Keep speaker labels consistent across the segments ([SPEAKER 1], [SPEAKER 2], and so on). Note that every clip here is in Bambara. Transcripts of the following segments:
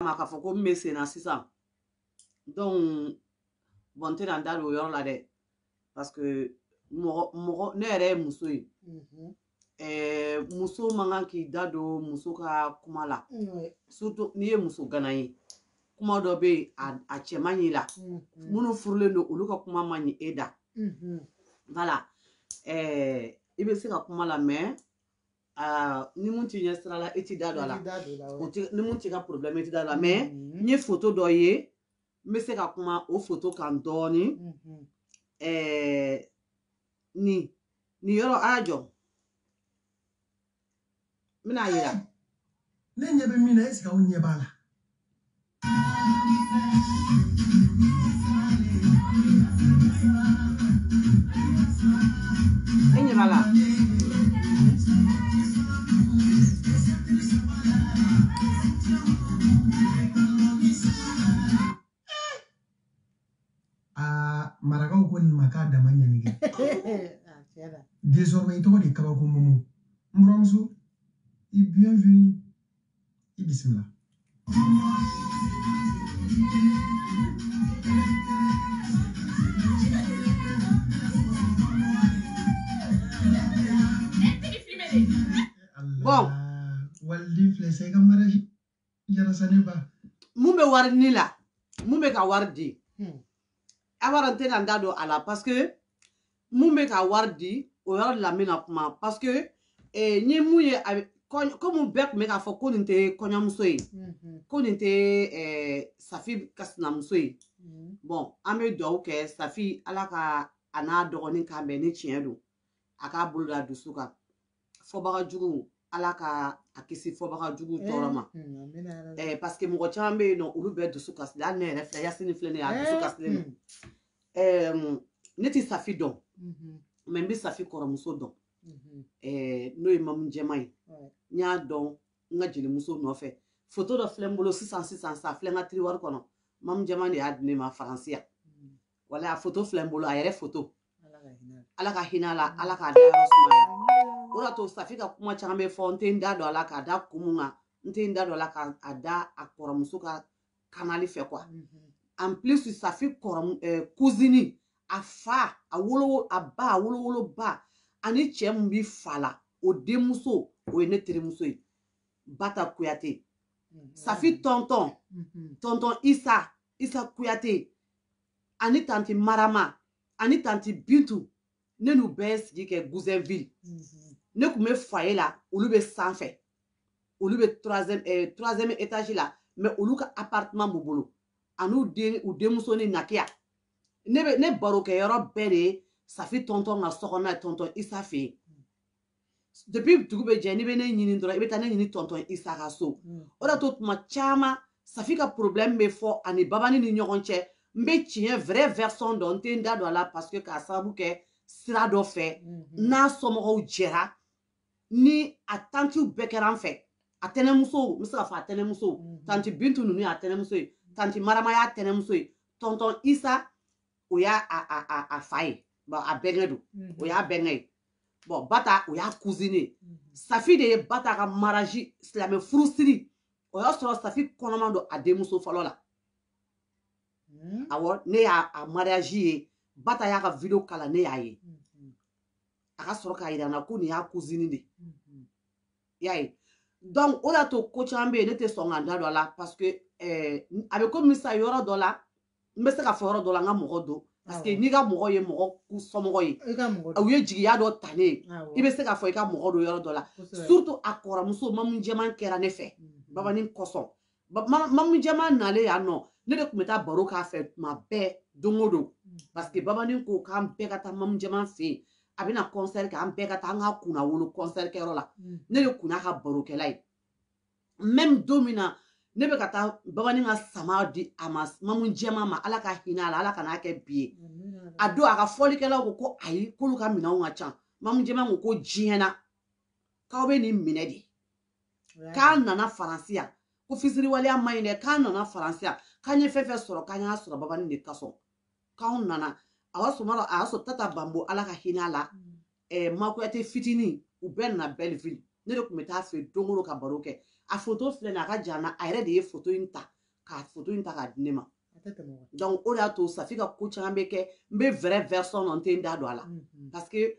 [SPEAKER 1] ma ka fɔ ko n bɛ sen na sisan donc bon n tɛna n da don o yɔrɔ la dɛ parce que mɔgɔ ne yɛrɛ ye muso ye muso man kan k'i da don muso ka kuma la surtout n'i ye muso gana ye kuma dɔ bɛ yen a cɛ man ɲi la minnu furulen don olu ka kuma man ɲi e da voilà i bɛ se ka kuma la mais ni mun t'i ɲɛ sira la e t'i da don a la ni mun t'i ka problème e t'i da don a la mais n ye photo dɔ ye n bɛ se ka kuma o photo kan dɔɔni nin yɔrɔ a y'a jɔ n bɛna yira
[SPEAKER 2] ne ɲɛ bɛ min na est-ce que aw ɲɛ b'a la
[SPEAKER 1] e ɲɛ b'a la
[SPEAKER 2] marakaw ko nin ma k'a dama ɲɛni kɛ désormais i tɔgɔ de kabako momo n buramuso i bienvenue i bisimila
[SPEAKER 1] bon
[SPEAKER 2] wali filɛ sa i ka mariage jarasa ne ba
[SPEAKER 1] mun bɛ wari ni la mun bɛ ka wari di awara n tɛna n da don a la parce que mun bɛ ka wari di o yɔrɔ de la n bɛna kuma parce que n ye mun ye komi bɛɛ tun bɛ k'a fɔ ko nin tɛ kɔɲɔmuso ye ko nin tɛ Safi ka sinamuso ye bon an bɛ dugawu kɛ Safi ala ka a n'a dɔgɔnin kan bɛn ni tiɲɛ don a k'a bolo da dusu kan fɔbagajugu ala ka a kisi fɔbagajugu tɔɔrɔ ma parce que mɔgɔ caman bɛ yen nɔ olu bɛɛ dusu kasilen hali ne yɛrɛ filɛ Yasini filɛ ne ye a dusu kasilen don ne tɛ Safi dɔn mais n bɛ Safi kɔrɔmuso dɔn n'o ye Mamu Jɛma ye n y'a dɔn n ka jelimuso nɔfɛ photo dɔ filɛ n bolo sisan sa filɛ n ka tiroir kɔnɔ Mamu Jɛma de y'a di ne ma Faransi yan wala a photo filɛ n bolo a yɛrɛ photo ala ka hinɛ a la ala k'a da yɔrɔ sumaya o de y'a to Safi ka kuma caman bɛ fɔ n tɛ n da don a la k'a da kun mun kan n tɛ n da don a la k'a da a kɔrɔmuso ka kanali fɛ quoi en plus Safi cousine a fa a ba a wolowoloba ani cɛ min bi fa la o denmuso o ye ne terimuso ye Bata Kuyate Safi tonton Isa Kuyate ani tanti Marama ani tanti Bintu ne n'u bɛɛ sigi kɛ Gouzenville ne tun bɛ foyer la olu bɛ sanfɛ olu bɛ troisième étage la mais olu ka appartement b'u bolo ani u denmuso ni Nakiya ne barokɛyɔrɔ bɛɛ de ye Safi tonton ka sokɔnɔna ye tonton Isa fɛ yen depuis dugu bɛ jɛ n'i bɛ ne ɲini dɔrɔn i bɛ taa ne ɲini tonton Isa ka so o de y'a to tuma caman Safi ka problème bɛ fɔ ani Babani ni ɲɔgɔn cɛ n bɛ tiɲɛ vraie version dɔn n tɛ n da don a la parce que k'a sababu kɛ sira dɔ fɛ n'a somɔgɔw jɛra ni a tantiw bɛɛ kɛra an fɛ a tɛnɛmusow n bɛ se ka fɔ a tɛnɛmusow tanti Bintu ninnu y'a tɛnɛmuso ye tanti Marama y'a tɛnɛmuso ye tonton Isa o y'a a fa ye bon a bɛnkɛ don o y'a bɛnkɛ ye bon Bata o y'a cousine ye Safi de ye Bata ka mariage silamɛ furusiri o y'a sɔrɔ Safi kɔnɔman don a denmuso fɔlɔ la awɔ ne y'a mariage ye Bata y'a ka video kalan ne y'a ye a ka sɔrɔ k'a yira n na ko nin y'a cousine de y'a ye donc o de y'a to ko caman bɛ yen ne tɛ sɔn ka da don a la parce que a bɛ komi sa yɔrɔ dɔ la n bɛ se ka fɔ yɔrɔ dɔ la n ka mɔgɔ don parce que n'i ka mɔgɔ ye mɔgɔ somɔgɔ ye u ye jigiya dɔ ta ne ye i bɛ se ka fɔ i ka mɔgɔ don yɔrɔ dɔ la surtout a kɔrɔmuso Mamu Jɛma kɛra ne fɛ Babani kɔsɔn Mamu Jɛma nalen yan nɔ ne de tun bɛ taa baro k'a fɛ tuma bɛɛ don o don parce que Babani ko k'an bɛɛ ka taa Mamu Jɛma fɛ yen a bɛna concert kɛ an bɛɛ ka taa an ka kunna wolo concert kɛyɔrɔ la ne de kun y'a ka barokɛla ye même don min na ne bɛ ka taa Babani ka sama di a ma Mamu Jɛma ma ala ka hinɛ a la ala ka n'a kɛ bi ye a don a ka fɔlikɛlaw ko ayi k'olu ka minɛnw ka ca Mamu Jɛma ko diɲɛ na k'aw bɛ nin minɛ de k'an nana Faransi yan ko fisiriwaleya ma ɲi dɛ k'an nana Faransi yan k'an ye fɛn fɛn sɔrɔ k'an y'a sɔrɔ Babani de ka sɔn k'anw nana a y'a sɔrɔ Tata Bambo ala ka hinɛ a la Makuyate fitinin u bɛɛ nana Belleville ne de tun bɛ taa fɛ don o don ka baro kɛ a photo filɛ nin a ka jan na a yɛrɛ de ye photo in ta k'a photo in ta k'a di ne ma donc o de y'a to Safi ka ko caman bɛ kɛ n bɛ vrai version na n tɛ n da don a la parce que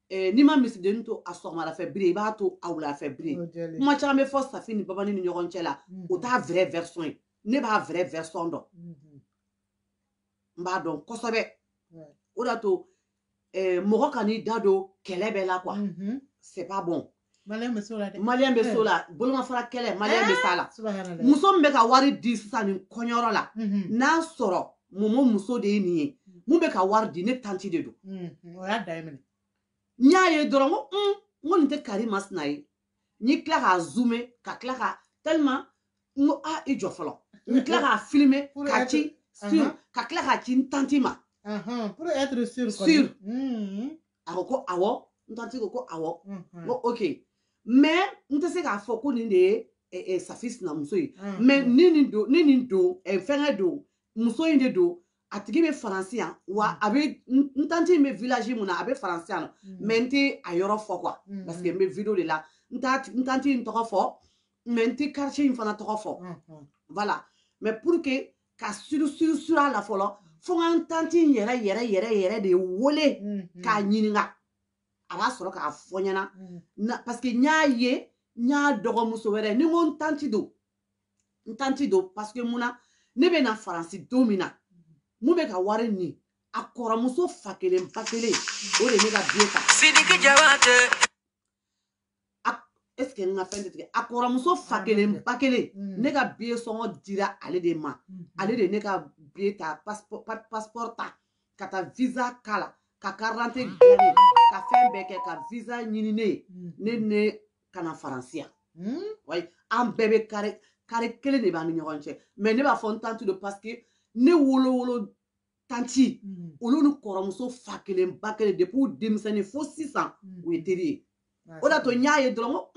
[SPEAKER 1] n'i ma misidennin to a sɔgɔmadafɛ biri i b'a to a wuladafɛ biri kuma caman bɛ fɔ Safi ni Babani ni ɲɔgɔn cɛ la o t'a vrai version ye ne b'a vrai version dɔn n b'a dɔn kosɛbɛ o de y'a to mɔgɔ ka n'i da don kɛlɛ bɛɛ la quoi c'est pas bon maliyɛn bɛ so la dɛ maliyɛn bɛ so la bolomafara kɛlɛ maliyɛn bɛ s'a la muso min bɛ ka wari di sisan nin kɔɲɔyɔrɔ la n'a sɔrɔ Momo muso de ye nin ye mun bɛ ka wari di ne tanti de don o y'a da ye minɛ n y'a ye dɔrɔn ko n ko nin tɛ Kari Masina ye n ye tila k'a zoomer ka tila ka tellement n ko i jɔ fɔlɔ n tila k'a filmer ka ci ka tila k'a ci n tanti ma pour être sûr a ko awɔ n tanti ko awɔ n ko ok mais n tɛ se k'a fɔ ko nin de ye Safi sinamuso ye mais ni nin don fɛngɛ don muso in de don a tigi bɛ Faransi yan wa a bɛ n tanti in bɛ village mun na a bɛ Faransi yan mais n tɛ a yɔrɔ fɔ quoi parce que n bɛ video de la n tanti in tɔgɔ fɔ mais n tɛ quartier in fana tɔgɔ fɔ voilà mais pour que ka sur a la fɔlɔ fo n ka n tanti in yɛrɛ de wele k'a ɲininka a b'a sɔrɔ k'a fɔ ɲɛna parce que n y'a ye n y'a dɔgɔmuso wɛrɛ ni n ko n tanti don parce que mun na ne bɛ na Faransi don min na mun bɛ ka wari nin a kɔrɔmuso fa kelen ba kelen o de ne ka billet ta Sidiki Jabate est-ce que n ka fɛn tɛ tigɛ a kɔrɔmuso fa kelen ba kelen ne ka billet sɔngɔ dira ale de ma ale de ne ka billet ta passeport ta ka taa visa k'a la ka carte d'identité dilan ne ka fɛn bɛɛ kɛ ka visa ɲini ne ka na Faransi yan wayi an bɛɛ bɛ kare kelen de b'an ni ɲɔgɔn cɛ mais ne b'a fɔ n tanti don parce que ne wolo tanti olu ni kɔrɔmuso fa kelen ba kelen depuis u denmisɛnnin fo sisan u ye teri ye o de y'a to n y'a ye dɔrɔn ko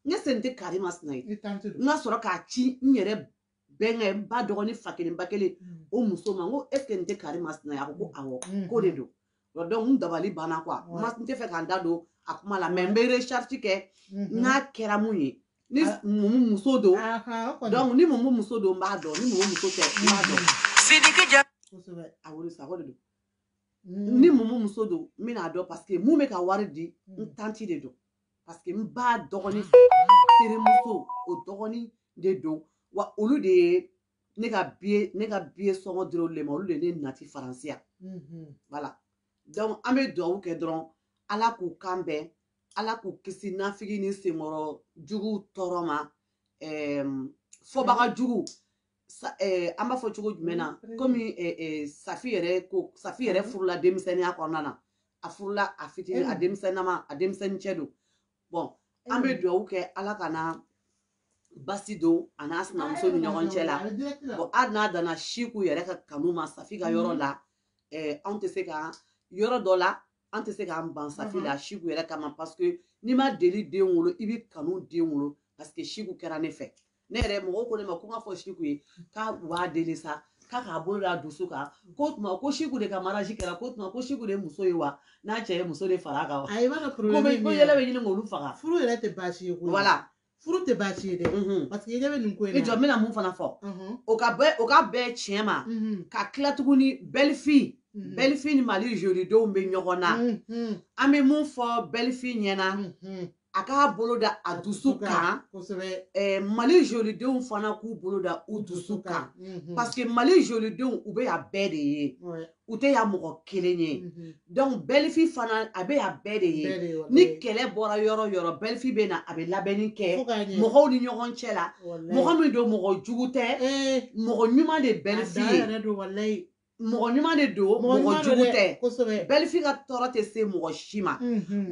[SPEAKER 1] n ye sen tɛ Kari Masina ye n ka sɔrɔ k'a ci n yɛrɛ bɛnkɛ n ba dɔgɔnin fa kelen ba kelen o muso ma n ko est ce que nin tɛ Kari Masina ye a ko ko awɔ k'o de don donc n dabali banna quoi n tɛ fɛ k'an da don a kuma la mais n bɛ recherche kɛ n'a kɛra mun ye ni Mumu muso don donc ni Mumu muso don n b'a dɔn ni Mumu muso tɛ n b'a dɔn Sidiki Jabate kosɛbɛ a wolo sa o de don ni Mumu muso don n bɛn'a dɔn parce que mun bɛ ka wari di n tanti de don parce que n ba dɔgɔnin terimuso o dɔgɔnin de don wa olu de ye ne ka billet sɔngɔ dir'olu de ma olu de ye ne nati Faransi yan voilà donc an bɛ dugawu kɛ dɔrɔn Ala k'u kan bɛn Ala k'u kisi nafigi ni senkɔrɔ juguw tɔɔrɔ ma fɔbaga jugu an b'a fɔ cogo jumɛn na komi Safi yɛrɛ furula denmisɛnninya kɔnɔna na a furula a fitinin a denmisɛnnin cɛ don bon an bɛ dugawu kɛ Ala ka na basi don a n'a sinamuso ni ɲɔgɔn cɛ la bon hali n'a danna Siku yɛrɛ ka kanu ma Safi ka yɔrɔ la anw tɛ se ka yɔrɔ dɔ la an tɛ se k'an ban Safi la Siku yɛrɛ kama parce que n'i ma deli den wolo i bɛ kanu den wolo parce que Siku kɛra ne fɛ ne yɛrɛ mɔgɔw ko ne ma ko n ka fɔ Siku ye k'a b'a deli sa k'a k'a bolo da dusu kan ko tuma ko Siku de ka mariage kɛra ko tuma ko Siku de ye muso ye wa n'a cɛ ye muso de fara a kan wa ayi b'a dɔn problème ko yɛlɛ bɛ ɲini k'olu faga furu yɛrɛ tɛ baasi ye koyi voilà furu tɛ baasi ye dɛ parce que i ɲɛ bɛ nin ko in na i jɔ n bɛna mun fana fɔ o ka bɛɛ tiɲɛ ma ka tila tuguni belle-fille ni Mali jolidenw bɛ ɲɔgɔn na an bɛ mun fɔ belle-fille ɲɛna a k'a bolo da a dusu kan Mali jolidenw fana k'u bolo da u dusu kan parce que Mali jolidenw u bɛ yan bɛɛ de ye u tɛ yan mɔgɔ kelen ye donc belle-fille fana a bɛ yan bɛɛ de ye ni kɛlɛ bɔra yɔrɔ yɔrɔ belle-fille bɛ na a bɛ labɛnni kɛ mɔgɔw ni ɲɔgɔn cɛ la mɔgɔ min don mɔgɔ jugu tɛ mɔgɔ ɲuman de belle-fille ye mɔgɔ ɲuman de don mɔgɔ jugu tɛ belle-fille ka tɔɔrɔ tɛ se mɔgɔ si ma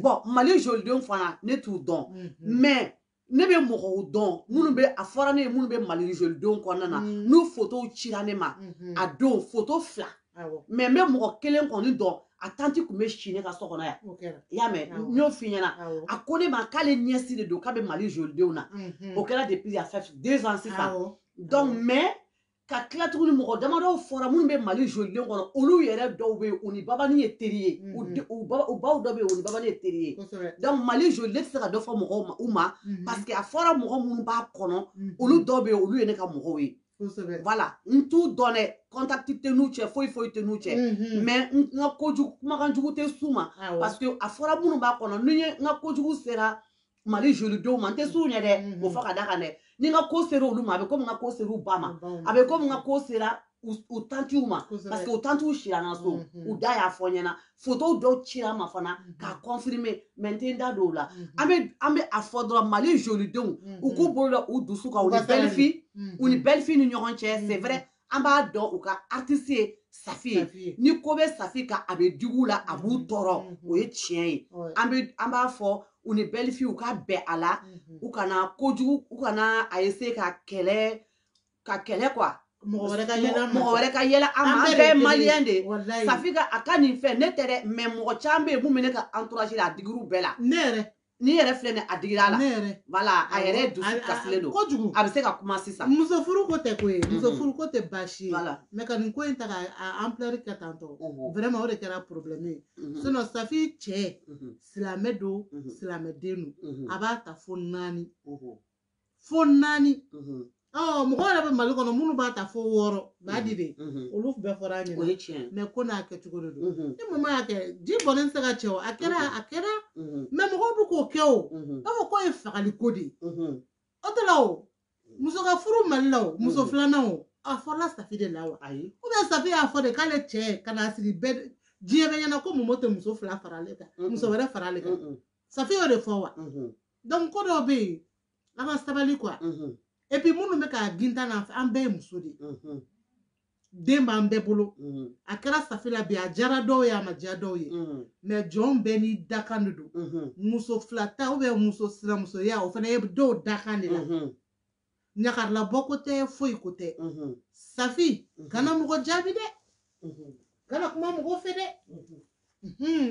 [SPEAKER 1] bon Mali jolidenw fana ne t'u dɔn mais ne bɛ mɔgɔw dɔn minnu bɛ a fɔra ne ye minnu bɛ Mali jolidenw kɔnɔna na n'u photos cira ne ma a don photo 2 mais n bɛ mɔgɔ kelen kɔni dɔn a tanti tun bɛ si ne ka so kɔnɔ yan i y'a mɛn n y'o f'i ɲɛna a ko ne ma k'ale ɲɛsi de don k'a bɛ Mali jolidenw na o kɛra depuis il y a 2 ans sisan donc mais ka tila tuguni mɔgɔ damadɔ fɔra minnu bɛ Mali jolilen kɔnɔ olu yɛrɛ dɔw bɛ yen u ni babani ye teri ye u baw dɔ bɛ yen u ni babani ye teri ye donc Mali jolilen tɛ se ka dɔ fɔ mɔgɔw u ma parce que a fɔra mɔgɔ minnu b'a kɔnɔ olu dɔw bɛ yen olu ye ne ka mɔgɔw ye voilà n t'u dɔn dɛ contact tɛ n'u cɛ foyi foyi tɛ n'u cɛ mais n ka kojugu kumakan jugu tɛ s'u ma parce que a fɔra minnu b'a kɔnɔ ni n ka kojugu sera Mali jolidenw ma n tɛ s'u ɲɛ dɛ o fɔ ka da kan dɛ ni n ka ko sera olu ma a bɛ komi n ka ko sera u ba ma a bɛ komi n ka ko sera u tantiw ma parce que u tantiw sira n na so u da y'a fɔ n ɲɛna photo dɔw cira n ma fana k'a confirmer mais n tɛ n da don o la an bɛ a fɔ dɔrɔn Mali jolidenw u k'u bolo da u dusu kan u ni belle-fille ni ɲɔgɔn cɛ c'est vrai an b'a dɔn u ka artiste ye Safi ye ni ko bɛ Safi kan a bɛ digi u la a b'u tɔɔrɔ o ye tiɲɛ ye an b'a fɔ u ni belle-fille u ka bɛn a la u kana kojugu u kana a essayer ka kɛlɛ quoi mɔgɔ wɛrɛ ka yɛlɛ an ma an bɛɛ ye maliyɛn de ye Safi ka a ka nin fɛ ne tɛ dɛ mais mɔgɔ caman bɛ yen mun bɛ ne ka entourage la a digir'u bɛɛ la ni yɛrɛ filɛ nin a digir'a la voilà a yɛrɛ dusu kasilen don kojugu a bɛ se ka kuma sisan
[SPEAKER 3] muso furu ko tɛ ko ye muso furu ko tɛ baasi ye mais ka nin ko in ta ka ampleur kɛ tantɔ vraiment o de kɛra problème ye sinon Safi cɛ silamɛ don silamɛden don a b'a ta fo 4 mɔgɔ yɛrɛ bɛ Mali kɔnɔ minnu b'a ta fo 6 badi de olu bɛɛ fɔra an ɲɛna mais ko n'a kɛcogo de don ni mama y'a kɛ ji bɔnnen tɛ se ka cɛ o a kɛra mais mɔgɔw bɛ k'o kɛ o b'a fɔ k'o ye fagali ko de ye o tɛ la o muso ka furu Mali la o muso filanan o a fɔra Safi de la wa ou bien Safi y'a fɔ de k'ale cɛ ka n'a sigi bɛɛ diɲɛ bɛ ɲɛna ko Momo tɛ muso fila fara ale kan muso wɛrɛ fara ale kan Safi y'o de fɔ wa donc ko dɔw bɛ yen an ka sabali quoi et puis minnu bɛ k'a gintan n'an fɛ an bɛɛ ye muso de ye den b'an bɛɛ bolo a kɛra Safi la bi a diyara dɔw ye a ma diya dɔw ye mais jɔn bɛɛ ni dakan de don muso fila ta ou bien muso sinamusoya o fana ye dɔw dakan de la ɲagarila ko tɛ foyi ko tɛ Safi kana mɔgɔ jaabi dɛ kana kuma mɔgɔ fɛ dɛ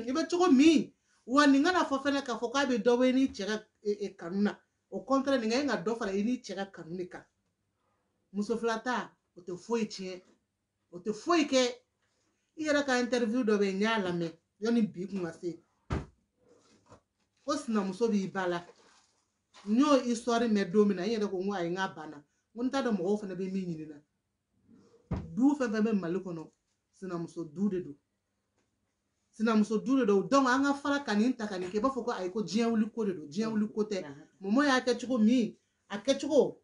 [SPEAKER 3] i bɛ cogo min wa nin kana fɔ fɛnɛ k'a fɔ k'a bɛ dɔ bɔ i n'i cɛ ka kanu na au contraire nin ka ɲi ka dɔ fara i n'i cɛ ka kanu de kan muso fila ta o tɛ foyi tiɲɛ o tɛ foyi kɛ i yɛrɛ ka interview dɔ bɛ yen n y'a lamɛn yanni bi kun ka se ko sinamuso b'i ba la n y'o histoire mɛn don min na n yɛrɛ ko n ko ayi n k'a banna n ko n t'a dɔn mɔgɔw fana bɛ min ɲini na du fɛn fɛn bɛ Mali kɔnɔ sinamuso du de don sinamuso du de don donc an ka fara ka nin ta ka nin kɛ i b'a fɔ ko ayi ko diɲɛ wuli ko de don diɲɛ wuli ko tɛ Momo y'a kɛ cogo min a kɛcogo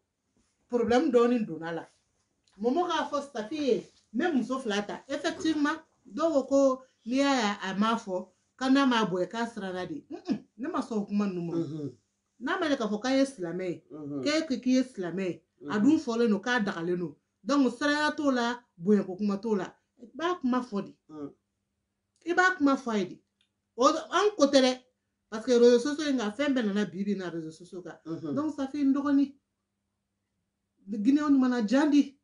[SPEAKER 3] problème dɔɔni donna la Momo k'a fɔ Safi ye n bɛ muso fila ta effectivement dɔw ko n'i y'a ye a m'a fɔ k'a n'a m'a bonya k'a siranna de ne ma sɔn o kuma ninnu ma n'a ma ye k'a fɔ k'a ye silamɛ ye k'e k'i ye silamɛ ye a dun fɔlen don k'a dagalen don donc siranya t'o la bonyako kuma t'o la i b'a kuma fɔ de i b'a kuma fɔ a ye de an ko tɛ dɛ parce que réseaux sociaux in kan fɛn bɛɛ nana bi na réseaux sociaux kan donc Safi n dɔgɔnin Guinéen mana jan di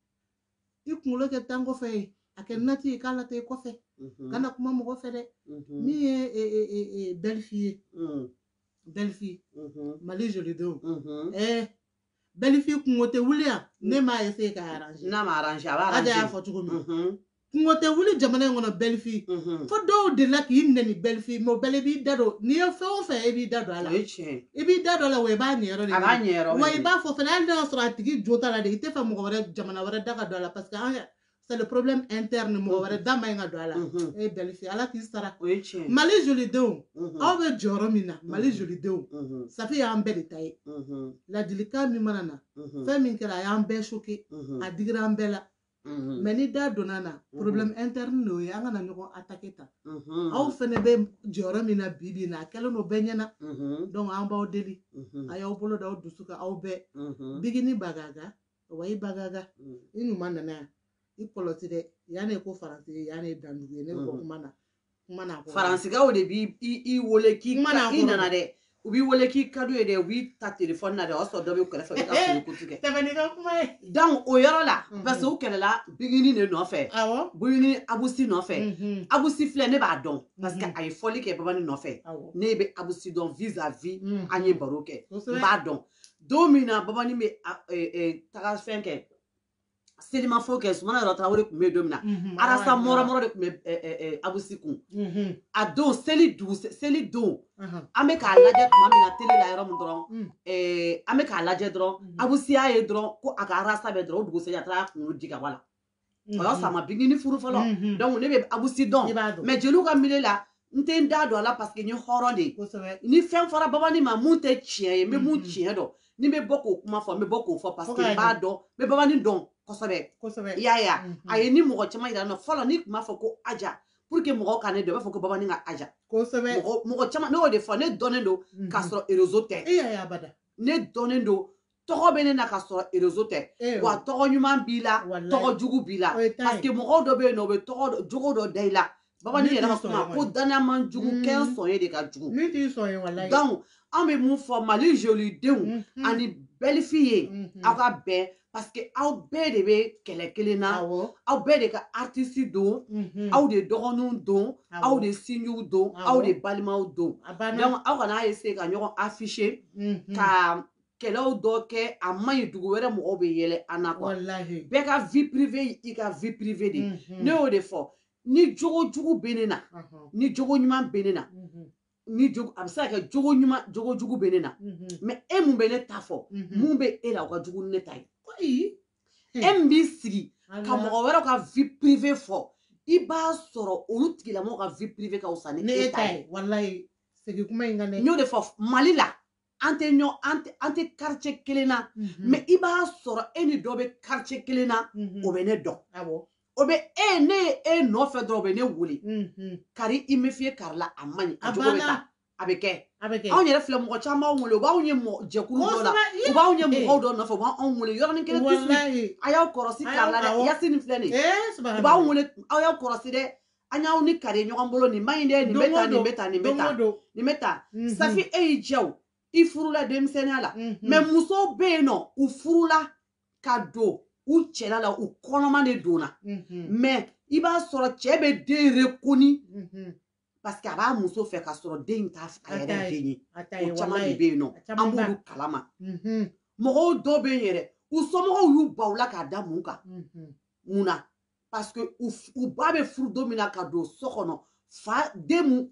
[SPEAKER 3] i kunkolo kɛ tango fɛ ye a kɛ nati ye k'a lata i kɔfɛ kana kuma mɔgɔ fɛ dɛ min ye belle-fille ye belle-fille Mali jolidenw belle-fille kungo tɛ wuli yan ne m'a essayer k'a arranger
[SPEAKER 1] n'a ma arranger a b'a arranger
[SPEAKER 3] a y'a fɔ cogo min kungo tɛ wuli jamana in kɔnɔ belle-fille fo dɔw delila k'i nɛni belle-fille mais o bɛɛ b'i da don n'i ye fɛn o fɛn i b'i da don a la i b'i da don a la wa i b'a ɲɛyɔrɔ de wa i b'a fɔ fɛnɛ hali n'a y'a sɔrɔ a tigi jo t'a la de i tɛ fɛ mɔgɔ wɛrɛ jamana wɛrɛ da ka don a la parce que c'est le problème interne mɔgɔ wɛrɛ da man ɲi ka don a la e belle-fille ala k'i sara Mali jolidenw aw bɛ jɔyɔrɔ min na Mali jolidenw Safi y'an bɛɛ de ta ye ladilikan min mana na fɛn min kɛra a y'an bɛɛ choqué a digira an bɛɛ la mais ni da donna na problème interne n'o ye an kana ɲɔgɔn attaquer tan aw fɛnɛ bɛ jɔyɔrɔ min na bi na a kɛlen don bɛɛ ɲɛna donc an b'aw deli a y'aw bolo da aw dusu kan aw bɛɛ bigini bagaga wa i bagaga i ɲuman nana yan i kɔlɔsi dɛ yanni ko faransi ye yanni dandugu ye ne bɛ kuma na
[SPEAKER 1] faransigaw de b'i wele k'i nana dɛ u b'i wele k'i ka d'u ye dɛ u b'i ta téléphone na dɛ o y'a sɔrɔ dɔ bɛ kɛrɛfɛ i ka fini kutu kɛ
[SPEAKER 3] tɛmɛ ka kuma ye
[SPEAKER 1] donc o yɔrɔ la parce que u kɛlɛla bigini de nɔfɛ bigini abusi nɔfɛ abusi filɛ ne b'a dɔn parce que a ye fɔli kɛ babani nɔfɛ ne bɛ abusi dɔn vis-à-vis an ye baro kɛ n b'a dɔn don min na babani bɛ taga fɛn kɛ Selima fo kɛ Sumana yɔrɔ Tarawele kun bɛ don min na arasa mɔrɔmɔrɔ de kun bɛ Abusi kun a don seli don an bɛ k'a lajɛ tuma min na télé la yɔrɔ min dɔrɔn an bɛ k'a lajɛ dɔrɔn Abusi y'a ye dɔrɔn ko a ka arasa bɛ dɔrɔn o dugusɛjɛ a taara kunkolo di ka bɔ a la o y'a sɔrɔ a ma bigi ni furu fɔlɔ donc ne bɛ Abusi dɔn mais jeliw ka milieu la n tɛ n da don a la parce que n ye hɔrɔn de ye ni fɛn fɔra babani ma mun tɛ tiɲɛ ye n bɛ mun tiɲɛ dɔn ni bɛ bɔ k'o kuma fɔ n bɛ bɔ k'o fɔ parce que n b'a dɔn n bɛ babani dɔn kosɛbɛ i y'a ye a ye ni mɔgɔ caman yira n na fɔlɔ ni tun b'a fɔ ko Aja pour que mɔgɔw ka ne dɔn i b'a fɔ ko babani ka Aja mɔgɔ caman ne y'o de fɔ ne dɔnnen don k'a sɔrɔ réseau tɛ ne dɔnnen don tɔgɔ bɛ ne na k'a sɔrɔ réseau tɛ wa tɔgɔ ɲuman b'i la tɔgɔ jugu b'i la parce que mɔgɔw dɔ bɛ yen nɔ u bɛ tɔgɔ jogo dɔ da i la babani yɛrɛ ka kuma ko danaya man jugu kɛ sɔn ye de ka jugu donc an bɛ mun fɔ Mali jolidenw ani belle-fille ye aw ka bɛn parce que aw bɛɛ de bɛ kɛlɛ kelen na aw bɛɛ de ka artiste don aw de dɔgɔninw don aw de sinjiw don aw de balimaw don donc aw kana essayer ka ɲɔgɔn afficher ka kɛlɛw dɔ kɛ a man ɲi dugu wɛrɛ mɔgɔw bɛ yɛlɛ an na quoi bɛɛ ka vie privée i ka vie privée de ne y'o de fɔ ni jogo jugu bɛ ne na ni jogo ɲuman bɛ ne na ni jogo a bɛ se ka kɛ jogo ɲuman jogo jugu bɛ ne na mais e mun bɛ ne ta fɔ mun bɛ e la o ka jugu ni ne ta ye e min b'i sigi ka mɔgɔ wɛrɛw ka vie privée fɔ i b'a sɔrɔ olu tigilamɔgɔw ka vie privée ka wusa ni e ta ye n y'o de fɔ Mali la an tɛ quartier kelen na mais i b'a sɔrɔ e ni dɔ bɛ quartier kelen na o bɛ ne dɔn o bɛ ne ye e nɔfɛ dɔrɔn o bɛ ne wele kari i me fie kari la a man ɲi a jogo bɛ taa a bɛ kɛ anw yɛrɛ filɛ mɔgɔ caman b'anw wele u b'anw ye jɛkulu dɔ la u b'anw ye mɔgɔw dɔ nɔfɛ u b'anw wele yɔrɔnin kelen tout de suite a y'aw kɔrɔsi kari la dɛ Yasini filɛ nin u b'anw wele aw y'aw kɔrɔsi dɛ an y'aw ni kari ɲɔgɔn bolo nin man ɲi dɛ nin bɛ tan nin bɛ tan nin bɛ tan nin bɛ tan Safi e y'i jɛ o i furula denmisɛnninya la mais musow bɛ yen nɔ u furula ka don u cɛla la u kɔnɔma de donna mais i b'a sɔrɔ cɛ bɛ den reconi parce que a b'a muso fɛ ka sɔrɔ den in t'a a yɛrɛ den ye o caman de bɛ yen nɔ an b'olu kalama mɔgɔw dɔw bɛ yen yɛrɛ u somɔgɔw y'u baw la k'a da mun kan mun na parce que u ba bɛ furu don min na ka don so kɔnɔ fa den mun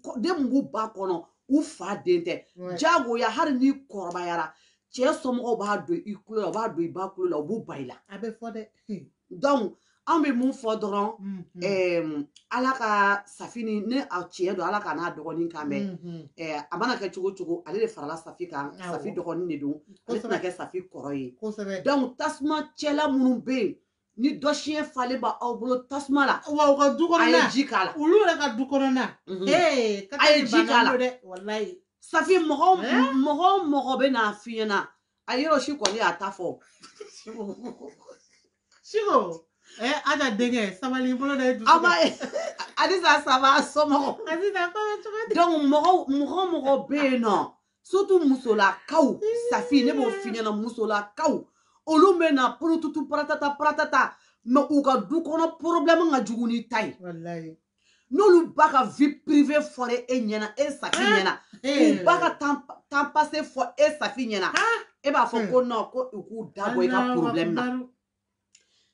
[SPEAKER 1] b'u ba kɔnɔ u fa den tɛ jagoya hali n'i kɔrɔbayara cɛ somɔgɔw b'a don i kulo la u b'a don i ba kulo la u b'u ba i la a bɛ fɔ dɛ donc an bɛ mun fɔ dɔrɔn ala ka Safi ni ne a tiɲɛ don ala ka n'a dɔgɔnin kan mɛn a mana kɛ cogo cogo ale de farala Safi kan Safi dɔgɔnin de don ale tɛna kɛ Safi kɔrɔ ye donc tasuma cɛla minnu bɛ yen ni dɔ siɲɛ falen b'aw bolo tasuma la wa u ka du kɔnɔna a ye ji k'a la olu yɛrɛ ka du kɔnɔna a ye ji k'a la walayi Safi mɔgɔ bɛ n'a f'i ɲɛna a yɔrɔ si kɔni y'a ta fɔ Siko Aja denkɛ sabali bolo dɛ Adisa saba somɔgɔ donc mɔgɔ bɛ yen nɔ surtout musolakaw Safi ne b'o f'i ɲɛna musolakaw olu bɛ na purututu paratata mais u ka du kɔnɔ problème ka jugu ni ta ye n'olu ba ka vie privée fɔra e ɲɛna e Safi ɲɛna u ba ka temps passé fɔ e Safi ɲɛna e b'a fɔ ko non ko u k'u da bɔ i ka problème na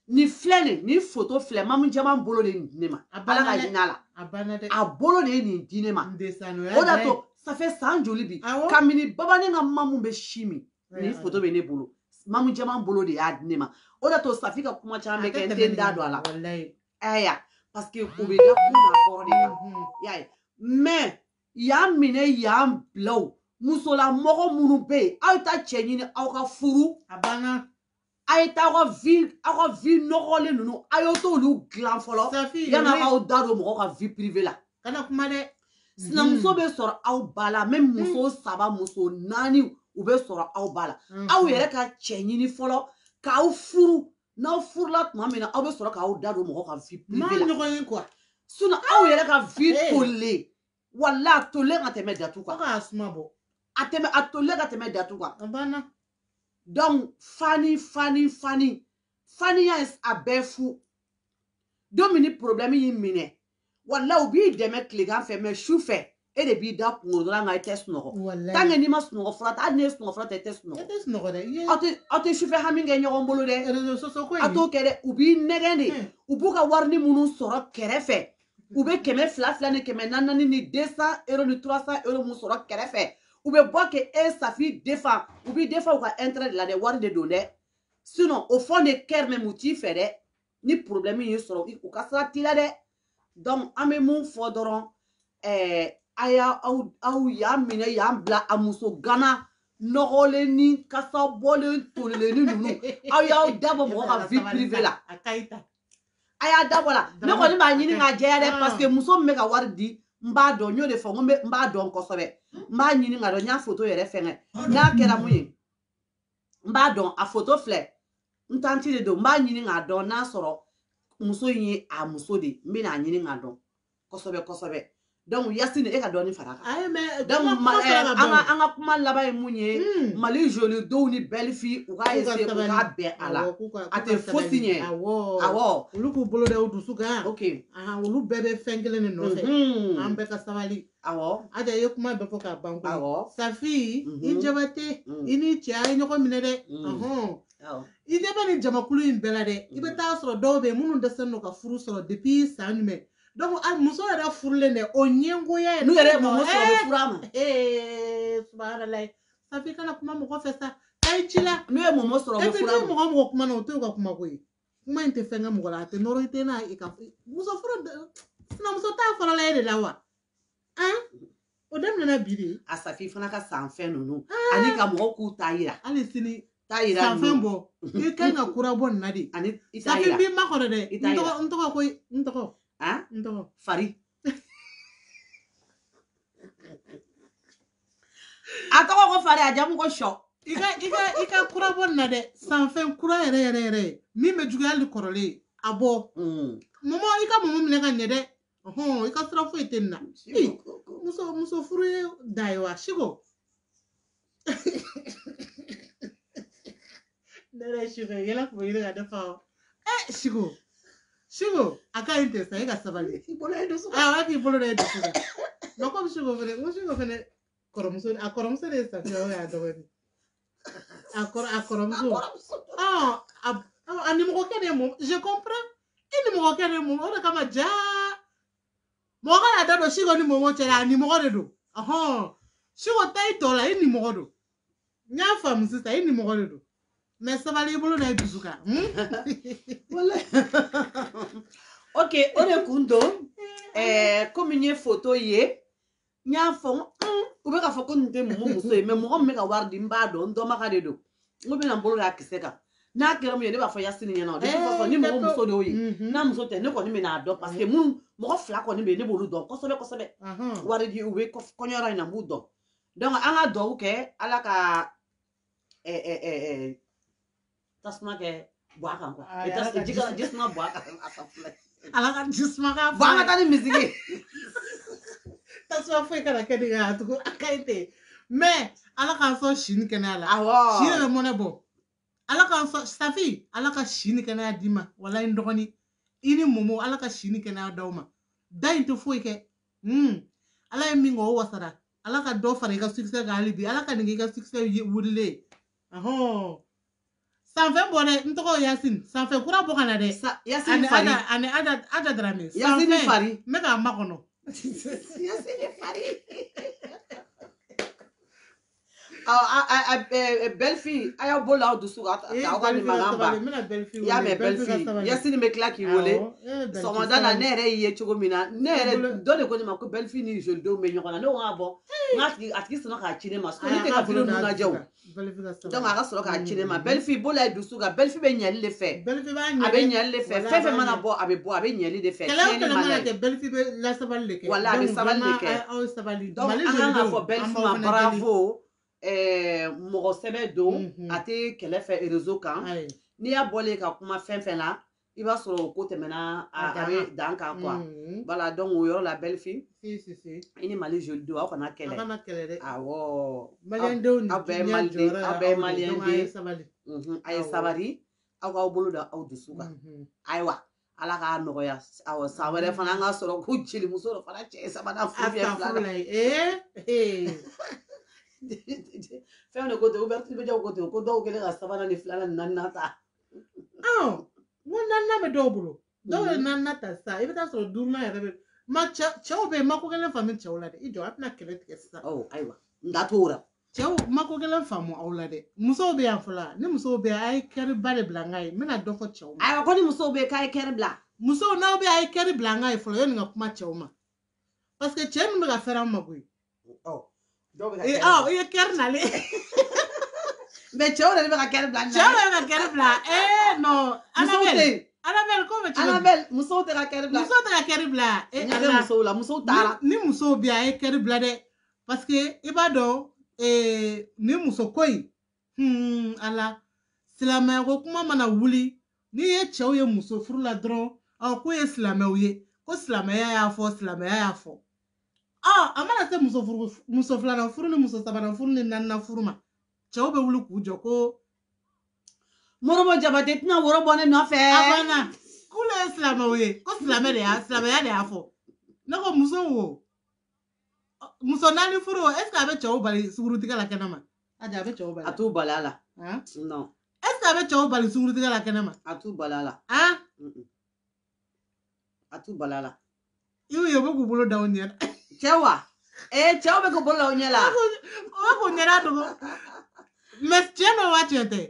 [SPEAKER 1] ni filɛ nin ni photo filɛ mamu jama bolo de nin di ne ma ala ka hinɛ a la a bolo de ye nin di ne ma o de to ça fait san joli bi kabini babani ka mamu bɛ si min ni photo bɛ ne bolo mamu jama bolo de y'a di ne ma o de to Safi ka kuma caman bɛ kɛ n tɛ n da don a la ɛya parce que u bɛ da kun na kɔrɔ de kan y'a ye mais y'an minɛ y'an bila o musolamɔgɔ minnu bɛ yen aw ta cɛ ɲini aw ka furu a banna a ye taa aw ka vie nɔgɔlen ninnu a y'o t'olu dilan fɔlɔ yanni aw da don mɔgɔ ka vie privée la kana kuma dɛ sinamuso bɛ sɔrɔ aw ba la même muso 3 muso 4 u bɛ sɔrɔ aw ba la aw yɛrɛ ka cɛ ɲini fɔlɔ k'aw furu n'aw furula tuma min na aw bɛ sɔrɔ k'aw da don mɔgɔ ka vie privée la ɲɔgɔn ye quoi sinon aw yɛrɛ ka vie tolilen wala a tolilen ka tɛmɛ datu kan a suma bɔ a tolilen ka tɛmɛ datu kan a banna donc faniya a bɛɛ fu don min ni problème y'i minɛ wala u b'i dɛmɛ tilegan fɛ mais su fɛ et de b'i da kunkolo dɔrɔn kan i tɛ sunɔgɔ tant que n'i ma sunɔgɔ fura ta hali n'i ye sunɔgɔ fura ta i tɛ sunɔgɔ dɛ aw tɛ sufɛ hami kɛ ɲɔgɔn bolo dɛ a t'o kɛ dɛ u b'i nɛgɛn de u b'u ka warini minnu sɔrɔ kɛrɛfɛ u bɛ 200 ni 400 ni 200 € ni 300 € mun sɔrɔ kɛrɛfɛ u bɛ bɔ kɛ e Safi défend u b'i défend u ka intérêt de la dɛ wari de don dɛ sinon au fond de cœur même u t'i fɛ dɛ ni problème y'i sɔrɔ u ka sira t'i la dɛ donc an bɛ mun fɔ dɔrɔn aw y'an minɛ y'an bila a muso gana nɔgɔlen ni kasa bɔlen tolilen ni ninnu aw y'aw dabɔ mɔgɔ ka vie privée la a y'a dabɔ la ne kɔni b'a ɲini k'a jɛya dɛ parce que muso min bɛ ka wari di n b'a dɔn n y'o de fɔ n b'a dɔn kosɛbɛ n b'a ɲini k'a dɔn n y'a photo yɛrɛ fɛngɛ n'a kɛra mun ye n b'a dɔn a photo filɛ n tanti de don n b'a ɲini k'a dɔn n'a sɔrɔ muso in ye a muso de n bɛna ɲini k'a dɔn kosɛbɛ kosɛbɛ donc Yasini e ka dɔɔni fara kan donc an ka kuma laban ye mun ye Mali joli denw ni belle fille u ka essayer u ka bɛn a la a tɛ fosi ɲɛ awɔ
[SPEAKER 3] olu k'u bolo da u dusu kan
[SPEAKER 1] ok
[SPEAKER 3] olu bɛɛ bɛ fɛn kelen de nɔfɛ an bɛɛ ka sabali
[SPEAKER 1] awɔ
[SPEAKER 3] a ye kuma bɛɛ fɔ k'a ban koyi Safi i jabate i ni cɛ a ye ɲɔgɔn minɛ dɛ i ɲɛ bɛ nin jamakulu in bɛɛ la dɛ i bɛ taa sɔrɔ dɔw bɛ yen minnu dɛsɛlen don ka furu sɔrɔ depuis san jumɛn donc a muso yɛrɛ furulen dɛ o ɲɛngoya
[SPEAKER 1] n'u yɛrɛ mɔgɔ sɔrɔ bɛ furu a ma
[SPEAKER 3] subhanalayi Safi kana kuma mɔgɔ fɛ sa a ye ci la
[SPEAKER 1] n'u ye mɔmɔ sɔrɔ bɛ furu a ma
[SPEAKER 3] mɔgɔ kuma na o t'o ka kuma koyi kuma in tɛ fɛn kɛ mɔgɔ la a tɛ nɔrɔ i tɛ n'a ye ka muso furu sinamuso t'a fɔlɔ la e de la wa o daminɛna bi de
[SPEAKER 1] a Safi fana ka san fɛn ninnu ani ka mɔgɔw k'u ta yira
[SPEAKER 3] hali sini
[SPEAKER 1] san
[SPEAKER 3] fɛn bɔ i kan ka kura bɔ nin na de
[SPEAKER 1] ani i ta yira
[SPEAKER 3] Safi b'i makɔrɔ dɛ n tɔgɔ koyi n tɔgɔ
[SPEAKER 1] Fari a tɔgɔ ko Fari a jamu ko Sɔ
[SPEAKER 3] i ka kura bɔ nin na dɛ sanfɛn kura yɛrɛ yɛrɛ min bɛ juguya hali kɔrɔlen a bɔ mɔmɔ i ka mɔmɔ minɛ ka ɲɛ dɛ i ka sira foyi tɛ nin na muso furu ye da ye wa Siko ne yɛrɛ Siko yɛlɛ kun bɛ ɲini ka ne fa Siko a ka ɲi tɛ sa e ka sabali k'i bolo da e dusu kan mɛ komi Siko fɛnɛ kɔrɔmuso de ye Safi o y'a dɔgɔnin a kɔrɔmuso a nimɔgɔkɛ de ye mun je comprends e nimɔgɔkɛ de ye mun o de kama jaa mɔgɔ kana da don Siko ni mɔmɔ cɛ la a nimɔgɔ de don Siko ta i tɔ la i nimɔgɔ don n y'a faamu sisan i nimɔgɔ de don mɛ sabali i bolo da e dusu kan
[SPEAKER 1] ok o de kun don komi n ye photo ye n y'a fɔ u bɛ ka fɔ ko nin tɛ mɔmɔ muso ye mɛ mɔgɔ min bɛ ka wari di n b'a dɔn n dɔnbaga de don n ko bɛna n bolo da kisɛ kan n'a kɛra mun ye ne b'a fɔ Yasini ɲɛna o de fɔ ni mɔgɔ muso de y'o ye n'a muso tɛ ne kɔni bɛna dɔn parce que mɔgɔ fila kɔni bɛ yen ne b'olu dɔn kosɛbɛ kosɛbɛ wari di u bɛ kɔɲɔyɔrɔ in na n b'u dɔn donc an ka duwawu kɛ Ala ka tasuma kɛ bɔ a kan quoi jisuma bɔ a kan
[SPEAKER 3] Ala ka jisuma ka
[SPEAKER 1] bɔ an ka taa ni misiki
[SPEAKER 3] tasuma foyi kana kɛ nin kan tugun a ka ɲi ten mais Ala k'an sɔn si ni kɛnɛya la si de bɛ mɔnɛ bɔ Ala k'an sɔn Safi Ala ka si ni kɛnɛya d'i ma walahi n dɔgɔnin i ni mɔmɔ Ala ka si ni kɛnɛya d'aw ma da in tɛ foyi kɛ Ala ye min kɛ o wasara Ala ka dɔ fara i ka succès kan hali bi Ala ka nin k'i ka succès wulilen sanfɛ bɔ dɛ n tɔgɔ Yasini sanfɛ kura bɔ ka na dɛ
[SPEAKER 1] Yasini Fari
[SPEAKER 3] ani Ada Darame
[SPEAKER 1] Yasini Fari
[SPEAKER 3] n bɛ k'a makɔnɔ
[SPEAKER 1] Yasini Fari belle fille a y'aw bolo aw dusu ka aw ka nin mankan ban i y'a mɛn belle fille Yasini bɛ tila k'i wele sɔgɔmada la ne yɛrɛ y'i ye cogo min na ne yɛrɛ dɔ de ko ne ma ko belle fille ni joli denw bɛ ɲɔgɔn na ne ko k'a bɔ a tigi sɔnna k'a ci ne ma ne tɛ ka film ninnu lajɛ o donc a ka sɔrɔ k'a ci ne ma belle fille bolo ye dusu kan belle fille bɛ ɲɛli de fɛ a bɛ ɲɛli de fɛ fɛn fɛn mana bɔ a bɛ bɔ a bɛ ɲɛli de fɛ
[SPEAKER 3] kɛlɛ mana kɛ belle fille bɛ lasabali de kɛ
[SPEAKER 1] wala a bɛ sabali de kɛ donc an kan ka fɔ belle fille ma bravo mɔgɔ sɛbɛ don a tɛ kɛlɛ fɛ réseau kan n'i y'a bɔlen ka kuma fɛn fɛn la i b'a sɔrɔ o ko tɛmɛna a bɛ dan kan quoi voilà donc o yɔrɔ la belle fille i ni Mali joli don aw kana kɛlɛ awɔ aw bɛɛ ye maliyɛn den a ye sabali aw k'aw bolo da aw dusu kan ayiwa ala k'a nɔgɔya awɔ san wɛrɛ fana an ka sɔrɔ ko jelimuso dɔ fana cɛ sabanan furu bɛ fila fɛn de ko ten ouverture bɛ jaw ko ten ko dɔw kɛlen ka sabanan ni filanan ni naaninan ta
[SPEAKER 3] n ko naaninan bɛ dɔw bolo dɔw ye naaninan ta sisan i bɛ taa sɔrɔ duurunan yɛrɛ bɛ cɛw bɛ yen mako kelen faamu cɛw la dɛ i jɔ a bɛna kɛlɛ tigɛ sisan
[SPEAKER 1] ayiwa n da t'o la
[SPEAKER 3] cɛw mako kelen faamu aw la dɛ musow bɛ yan fɔlɔ ni musow bɛ yan a ye kɛri ba de bila n ka ye n bɛna dɔ fɔ cɛw ma
[SPEAKER 1] ayiwa ko ni musow bɛ yen k'a ye kɛri bila
[SPEAKER 3] musow n'aw bɛ a ye kɛri bila n ka ye fɔlɔ yanni ka kuma cɛw ma parce que cɛ min bɛ ka fɛrɛ an ma koyi i ye kɛri nalen
[SPEAKER 1] mais cɛw de bɛ ka kɛri bila
[SPEAKER 3] cɛw de bɛ ka kɛri bila non Annabelle ko bɛ cogo
[SPEAKER 1] Annabelle musow tɛ ka kɛri bila
[SPEAKER 3] musow tɛ ka kɛri bila
[SPEAKER 1] musow la musow taara
[SPEAKER 3] ni musow bɛ a ye kɛri bila dɛ parce que i b'a dɔn ni muso ko in ala silamɛya ko kuma mana wuli n'i ye cɛw ye muso furu la dɔrɔn ko ye silamɛw ye ko silamɛya y'a fɔ silamɛya y'a fɔ a mana se muso filanan furu ni muso sabanan furu ni naaninan furu ma cɛw bɛ wuli k'u jɔ ko
[SPEAKER 1] Morobo Jabate tɛna woro bɔ ne nɔfɛ
[SPEAKER 3] a banna k'olu ye silamɛw ye ko silamɛya de y'a fɔ ne ko muso naani furu est ce que a bɛ cɛw bali sugurutigɛ la kɛnɛ ma a bɛ cɛw bali
[SPEAKER 1] a t'u bali a la non
[SPEAKER 3] est ce que a bɛ cɛw bali sugurutigɛ la kɛnɛ ma
[SPEAKER 1] a t'u bali a la a t'u bali a la
[SPEAKER 3] i y'u ye u bɛ k'u bolo da u ɲɛ
[SPEAKER 1] cɛw wa cɛw bɛ k'u bolo da u ɲɛ la
[SPEAKER 3] o bɛ k'u ɲɛda dogo mais cɛ dɔ wa cɛ tɛ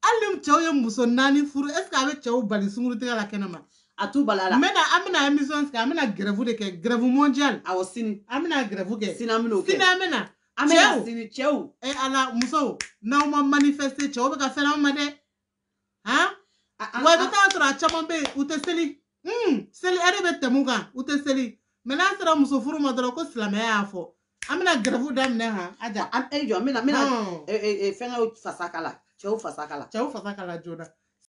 [SPEAKER 3] hali ni cɛw ye muso naani furu est ce que a bɛ cɛw bali sugurutigɛ la kɛnɛ ma
[SPEAKER 1] a t'u bali a la
[SPEAKER 3] an bɛna émission sigi an bɛna grève de kɛ grève mondiale
[SPEAKER 1] awɔ sini
[SPEAKER 3] an bɛna grève kɛ
[SPEAKER 1] sini an bɛna o kɛ
[SPEAKER 3] sini an bɛna
[SPEAKER 1] sini cɛw
[SPEAKER 3] ala musow n'aw ma manifester cɛw bɛ ka fɛn an ma dɛ wa i bɛ taa sɔrɔ a caman bɛ yen u tɛ seli seli heure bɛ tɛmɛ u kan u tɛ seli mais n'a sera muso furu ma dɔrɔn ko silamɛya y'a fɔ an bɛna grève daminɛ
[SPEAKER 1] jɔ n bɛna fɛnkɛw fasa kala cɛw fasa kala
[SPEAKER 3] joona